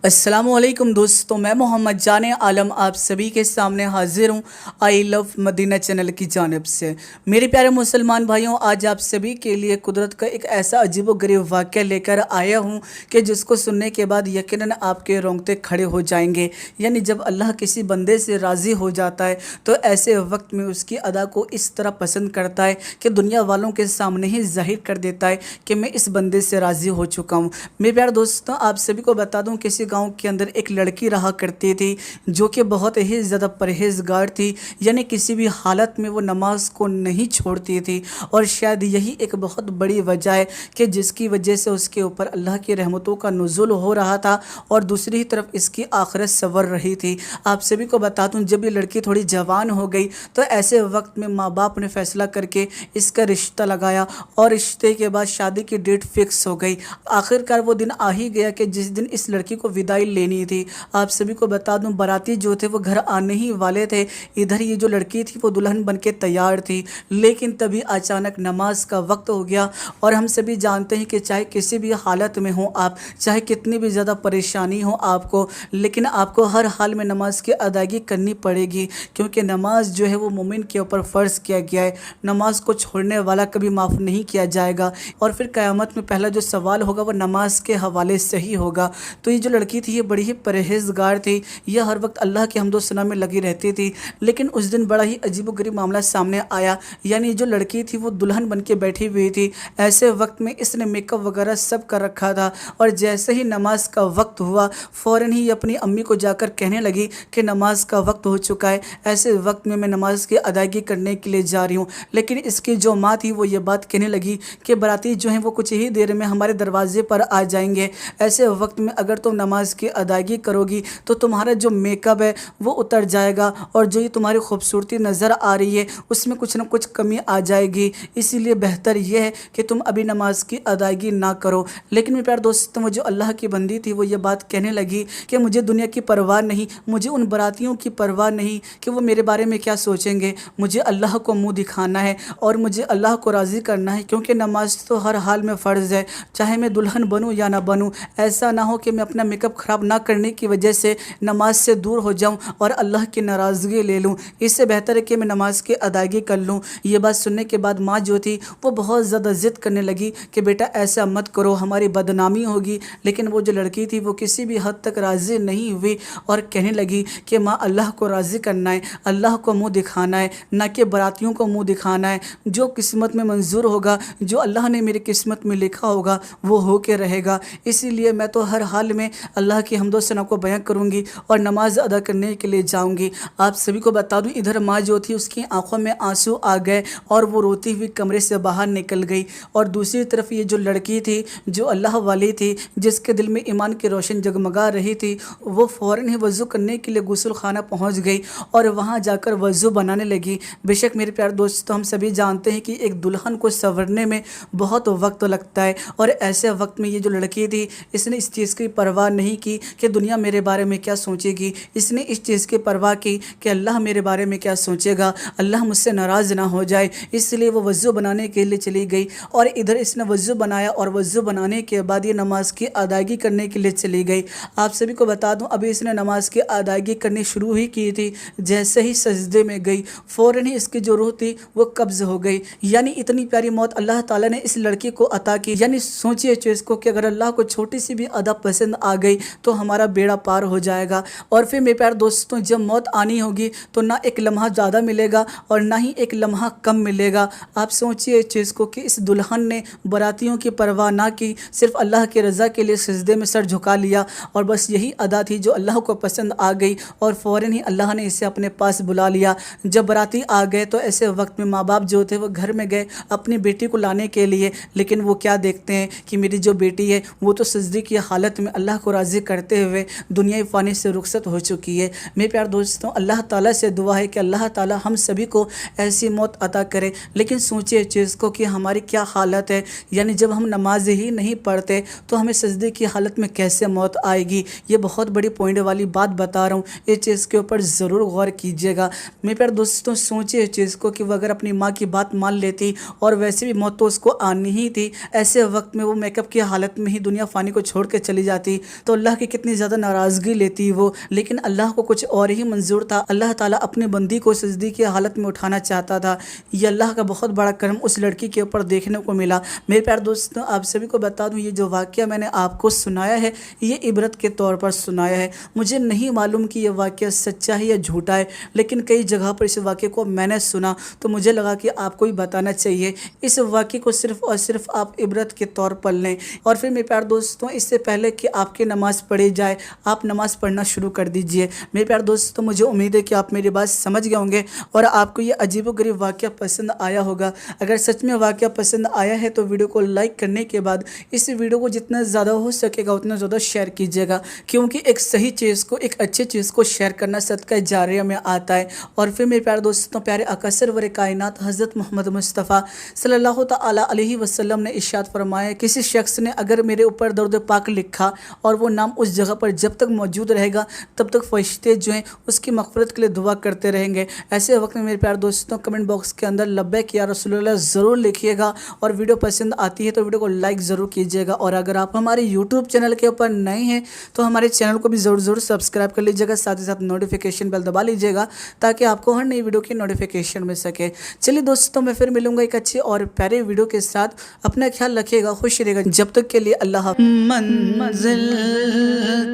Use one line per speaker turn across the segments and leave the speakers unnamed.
अस्सलाम वालेकुम दोस्तों, मैं मोहम्मद जान आलम आप सभी के सामने हाजिर हूँ आई लव मदीना चैनल की जानिब से। मेरे प्यारे मुसलमान भाइयों, आज आप सभी के लिए कुदरत का एक ऐसा अजीबोगरीब वाक़या लेकर आया हूँ कि जिसको सुनने के बाद यकीनन आपके रोंगटे खड़े हो जाएंगे। यानी जब अल्लाह किसी बंदे से राज़ी हो जाता है तो ऐसे वक्त में उसकी अदा को इस तरह पसंद करता है कि दुनिया वालों के सामने ही जाहिर कर देता है कि मैं इस बंदे से राज़ी हो चुका हूँ। मेरे प्यारे दोस्तों, आप सभी को बता दूँ, किसी गांव के अंदर एक लड़की रहा करती थी जो कि बहुत ही ज़्यादा परहेज़गार थी। यानी किसी भी हालत में वो नमाज को नहीं छोड़ती थी और शायद यही एक बहुत बड़ी वजह है कि जिसकी वजह से उसके ऊपर अल्लाह की रहमतों का नुज़ुल हो रहा था और दूसरी तरफ इसकी आखिरत संवर रही थी। आप सभी को बता दूं, जब ये लड़की थोड़ी जवान हो गई तो ऐसे वक्त में माँ बाप ने फैसला करके इसका रिश्ता लगाया और रिश्ते के बाद शादी की डेट फिक्स हो गई। आखिरकार वो दिन आ ही गया कि जिस दिन इस लड़की को विदाई लेनी थी। आप सभी को बता दूं, बाराती जो थे वो घर आने ही वाले थे। इधर ये जो लड़की थी वो दुल्हन बन के तैयार थी, लेकिन तभी अचानक नमाज का वक्त हो गया। और हम सभी जानते हैं कि चाहे किसी भी हालत में हो आप, चाहे कितनी भी ज़्यादा परेशानी हो आपको, लेकिन आपको हर हाल में नमाज की अदायगी करनी पड़ेगी, क्योंकि नमाज जो है वो मोमिन के ऊपर फ़र्ज़ किया गया है। नमाज को छोड़ने वाला कभी माफ़ नहीं किया जाएगा और फिर क़यामत में पहला जो सवाल होगा वो नमाज के हवाले से ही होगा। तो ये जो लड़की थी ये बड़ी ही परहेज़गार थी, यह हर वक्त अल्लाह के हम्दो सना में लगी रहती थी। लेकिन उस दिन बड़ा ही अजीबोगरीब मामला सामने आया। यानी जो लड़की थी वो दुल्हन बन के बैठी हुई थी। ऐसे वक्त में इसने मेकअप वगैरह सब कर रखा था और जैसे ही नमाज का वक्त हुआ फ़ौरन ही अपनी अम्मी को जाकर कहने लगी कि नमाज का वक्त हो चुका है, ऐसे वक्त में मैं नमाज की अदायगी करने के लिए जा रही हूँ। लेकिन इसकी जो माँ थी वो ये बात कहने लगी कि बाराती जो हैं वो कुछ ही देर में हमारे दरवाजे पर आ जाएंगे। ऐसे वक्त में अगर तुम नमाज की अदायगी करोगी तो तुम्हारा जो मेकअप है वो उतर जाएगा और जो ये तुम्हारी खूबसूरती नज़र आ रही है उसमें कुछ ना कुछ कमी आ जाएगी। इसीलिए बेहतर यह है कि तुम अभी नमाज की अदायगी ना करो। लेकिन मेरे प्यारे दोस्तों, वो जो अल्लाह की बंदी थी वो ये बात कहने लगी कि मुझे दुनिया की परवाह नहीं, मुझे उन बारातियों की परवाह नहीं कि वो मेरे बारे में क्या सोचेंगे। मुझे अल्लाह को मुँह दिखाना है और मुझे अल्लाह को राज़ी करना है, क्योंकि नमाज तो हर हाल में फ़र्ज़ है, चाहे मैं दुल्हन बनूँ या ना बनूँ। ऐसा ना हो कि मैं अपना मेकअप ख़राब ना करने की वजह से नमाज से दूर हो जाऊं और अल्लाह की नाराज़गी ले लूं। इससे बेहतर है कि मैं नमाज की अदायगी कर लूं। ये बात सुनने के बाद माँ जो थी वो बहुत ज़्यादा ज़िद करने लगी कि बेटा ऐसा मत करो, हमारी बदनामी होगी। लेकिन वो जो लड़की थी वो किसी भी हद तक राज़ी नहीं हुई और कहने लगी कि माँ, अल्लाह को राज़ी करना है, अल्लाह को मुँह दिखाना है, ना कि बारातियों को मुँह दिखाना है। जो किस्मत में मंजूर होगा, जो अल्लाह ने मेरी किस्मत में लिखा होगा वो हो के रहेगा। इसीलिए मैं तो हर हाल में अल्लाह की हम्दो सना को बयां करूंगी और नमाज अदा करने के लिए जाऊंगी। आप सभी को बता दूं, इधर माँ जो थी उसकी आंखों में आंसू आ गए और वो रोती हुई कमरे से बाहर निकल गई। और दूसरी तरफ ये जो लड़की थी, जो अल्लाह वाली थी, जिसके दिल में ईमान की रोशन जगमगा रही थी, वो फ़ौरन ही वज़ू करने के लिए गुस्ल खाना पहुँच गई और वहाँ जाकर वज़ू बनाने लगी। बेशक मेरे प्यारे दोस्तों, हम सभी जानते हैं कि एक दुल्हन को संवरने में बहुत वक्त लगता है और ऐसे वक्त में ये जो लड़की थी इसने इस चीज़ की परवाह नहीं की कि दुनिया मेरे बारे में क्या सोचेगी। इसने इस चीज़ की परवाह की कि अल्लाह मेरे बारे में क्या सोचेगा, अल्लाह मुझसे नाराज़ ना हो जाए। इसलिए वो वज़ू बनाने के लिए चली गई और इधर इसने वज़ू बनाया और वज़ू बनाने के बाद ये नमाज की अदायगी करने के लिए चली गई। आप सभी को बता दूं, अभी इसने नमाज की अदायगी करनी शुरू ही की थी, जैसे ही सजदे में गई फ़ौरन ही इसकी जो रूह थी वो कब्ज़ हो गई। यानी इतनी प्यारी मौत अल्लाह ताला ने इस लड़की को अता की। यानी सोचिए चीज़ को कि अगर अल्लाह को छोटी सी भी अदा पसंद आ गई तो हमारा बेड़ा पार हो जाएगा। और फिर मेरे प्यारे दोस्तों, जब मौत आनी होगी तो ना एक लम्हा ज़्यादा मिलेगा और ना ही एक लम्हा कम मिलेगा। आप सोचिए इस चीज़ को कि इस दुल्हन ने बारातियों की परवाह ना की, सिर्फ अल्लाह की रज़ा के लिए सिजदे में सर झुका लिया और बस यही अदा थी जो अल्लाह को पसंद आ गई और फ़ौरन ही अल्लाह ने इसे अपने पास बुला लिया। जब बाराती आ गए तो ऐसे वक्त में माँ बाप जो थे वो घर में गए अपनी बेटी को लाने के लिए, लेकिन वो क्या देखते हैं कि मेरी जो बेटी है वो तो सजदे की हालत में अल्लाह को राज़ी करते हुए दुनिया फ़ानी से रुखसत हो चुकी है। मेरे प्यारे दोस्तों, अल्लाह ताला से दुआ है कि अल्लाह ताला हम सभी को ऐसी मौत अता करे। लेकिन सोचिए चीज़ को कि हमारी क्या हालत है। यानी जब हम नमाज ही नहीं पढ़ते तो हमें सजदे की हालत में कैसे मौत आएगी। ये बहुत बड़ी पॉइंट वाली बात बता रहा हूँ, इस चीज़ के ऊपर ज़रूर गौर कीजिएगा। मेरे प्यारे दोस्तों, सोचिए चीज़ को कि वो अगर अपनी माँ की बात मान लेती और वैसे भी मौत तो उसको आनी ही थी, ऐसे वक्त में वो मेकअप की हालत में ही दुनिया फ़ानी को छोड़ के चली जाती तो تو اللہ کی کتنی زیادہ ناراضگی لیتی وہ، لیکن اللہ کو کچھ اور ہی منظور تھا۔ اللہ تعالیٰ اپنی بندی کو سجدے کی حالت میں اٹھانا چاہتا تھا۔ یہ اللہ کا بہت بڑا کرم اس لڑکی کے اوپر دیکھنے کو ملا۔ میرے پیارے دوستوں، آپ سبھی کو بتا دوں، یہ جو واقعہ میں نے آپ کو سنایا ہے یہ عبرت کے طور پر سنایا ہے۔ مجھے نہیں معلوم کہ یہ واقعہ سچا ہے یا جھوٹا ہے، لیکن کئی جگہ پر اس واقعے کو میں نے سنا تو مجھے لگا کہ آپ کو بھی بتانا چاہیے۔ اس واقعے کو صرف اور صرف آپ عبرت کے طور پر لیں۔ اور پھر میرے پیارے دوستوں، اس سے پہلے کہ آپ کی نماز پڑھی جائے، آپ نماز پڑھنا شروع کر دیجئے۔ میرے پیارے دوستوں، مجھے امید ہے کہ آپ میری بات سمجھ گئے ہوں گے اور آپ کو یہ عجیب و غریب واقعہ پسند آیا ہوگا۔ اگر سچ میں واقعہ پسند آیا ہے تو ویڈیو کو لائک کرنے کے بعد اس ویڈیو کو جتنا زیادہ ہو سکے گا اتنا زیادہ شیئر کیجیے گا، کیونکہ ایک صحیح چیز کو، ایک اچھی چیز کو شیئر کرنا صدقہ جاریہ میں آتا ہے۔ اور پھر میرے پیارے دوستوں، پیارے آقا سرور کائنات حضرت محمد مصطفیٰ صلی اللہ تعالیٰ علیہ وسلم نے ارشاد فرمایا، کسی شخص نے اگر میرے اوپر درود پاک لکھا اور وہ نام اس جگہ پر جب تک موجود رہے گا تب تک فرشتے جو ہیں اس کی مغفرت کے لیے دعا کرتے رہیں گے۔ ایسے وقت میں میرے پیارے دوستوں کمنٹ باکس کے اندر لبیک یا رسول اللہ ضرور لکھیے گا، اور ویڈیو پسند آتی ہے تو ویڈیو کو لائک ضرور کیجیے گا۔ اور اگر آپ ہمارے یوٹیوب چینل کے اوپر نئے ہیں تو ہمارے چینل کو بھی ضرور سبسکرائب کر لیجیے گا، ساتھ ہی ساتھ نوٹیفیکیشن بیل دبا لیجیے گا تاکہ آپ کو ہر نئی ویڈیو کی نوٹیفیکیشن مل سکے۔ چلیے دوستوں، میں پھر ملوں گا ایک اچھی اور پیارے ویڈیو کے ساتھ۔ اپنا خیال رکھیے گا، خوش رہے گا، جب تک کے لیے اللہ حافظ۔ منزل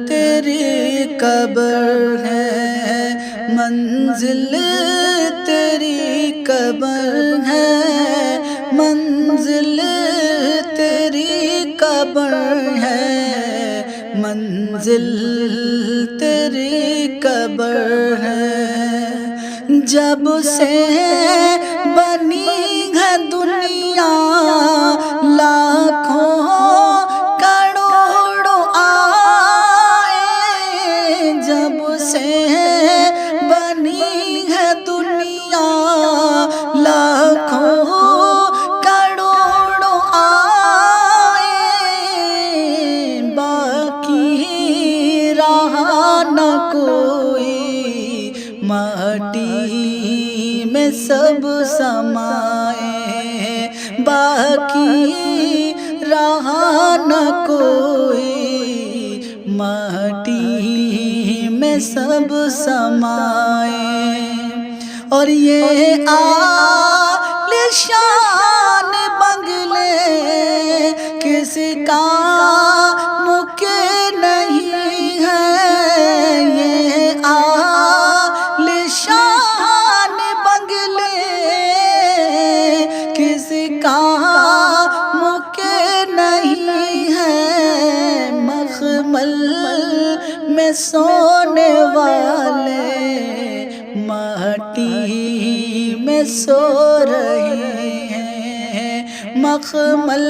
تیری قبر ہے، منزل تیری قبر ہے، منزل تیری قبر ہے، منزل تیری قبر ہے۔ جب سے بنی ہے دنیا لاکھوں کروڑوں آئے، جب سے بنی ہے دنیا لاکھوں کروڑوں آئے، باقی رہا نہ کوئی، مٹی میں سب سمائے، باقی رہا نہ کوئی، مٹی میں سب سمائے۔ اور یہ عالیشان بنگلے کسی کام کے نہیں ہے، یہ عالیشان بنگلے کسی کام کے نہیں ہے، مخمل میں سونے والے مٹی میں سو رہے ہیں، مخمل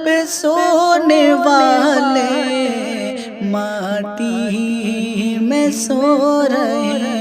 پہ سونے والے مٹی میں سو رہے ہیں۔